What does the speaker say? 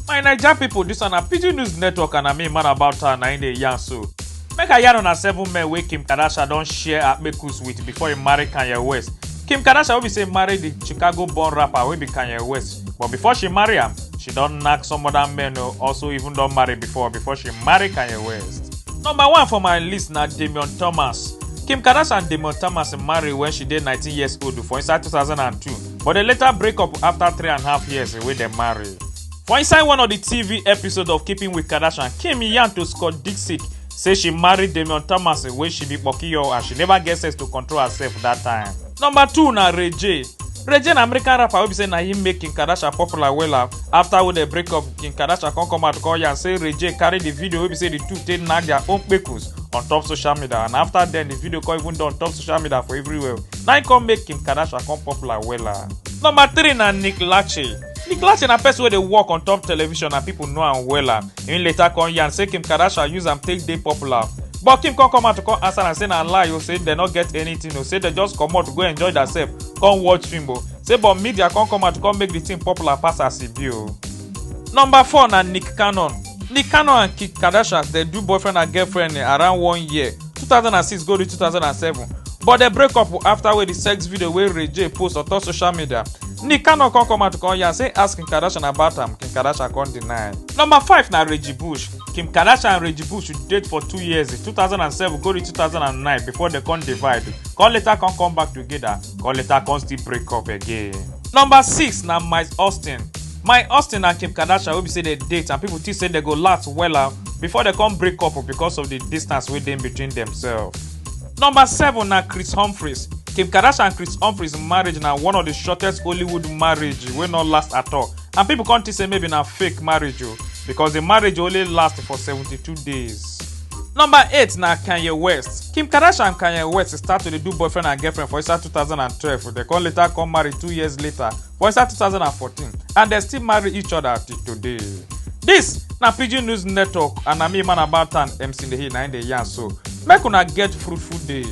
My Naija people, this one na PG News Network and I mean man about her na in the yarn so. Make a yarn on a 7 men wey Kim Kardashian don share akpekus with before he marry Kanye West. Kim Kardashian will be say marry the Chicago-born rapper wey be Kanye West. But before she marry him, she don knack some other men who also even don marry before she marry Kanye West. Number 1 for my list na Damian Thomas. Kim Kardashian and Damian Thomas marry when she dey 19 years old for inside 2002, but they later break up after 3.5 years wey they marry. For inside one of the TV episodes of Keeping with Kardashian, Kim yarn to Scott Disick say she married Damian Thomas when she be Pokiyo and she never get sense to control herself that time. Number 2 na Ray J. Ray J na American rapper wey be say na him make Kim Kardashian popular well after when they break up. Kim Kardashian come out call yarn say Ray J carry the video wey be say the two take knack their own kpekus on top social media, and after then the video come even done on top social media for everywhere. Now it come make Kim Kardashian come popular well. Number 3 na Nick Lachey. Nick Lachey na person wey dey work on top television and people know am well. Him later come yarn say Kim Kardashian use am take dey popular. But Kim come out to come answer and say na lie o, say they no get anything o, say they just come out to go enjoy themselves, come watch film o. Say but media come out to come make the thing popular pass as e be o. Number 4 na Nick Cannon. Nick Cannon and Kim Kardashian they do boyfriend and girlfriend around 1 year, 2006 go to 2007. But they break up after the sex video where Ray J post on top social media. Nick Cannon come out to come here say ask Kim Kardashian about him. Kim Kardashian can't deny. Number 5 na Reggie Bush. Kim Kardashian and Reggie Bush date for 2 years, 2007 go to 2009 before they come divide. Come later come back together. Come later come still break up again. Number 6 na Mike Austin. Mike Austin and Kim Kardashian will be say they date and people think say they go last well before they come break up because of the distance within between themselves. Number 7 na Chris Humphries. Kim Kardashian and Chris Humphries marriage na one of the shortest Hollywood marriage wey not last at all. And people can't say maybe na fake marriage because the marriage only lasts for 72 days. Number 8 na Kanye West. Kim Kardashian and Kanye West start to do boyfriend and girlfriend for inside 2012. They come later come marry 2 years later for inside 2014. And they still marry each other till today. This na PG News Network and I'm me man about an MC in the hill na in the yarn so. Make una get fruitful day.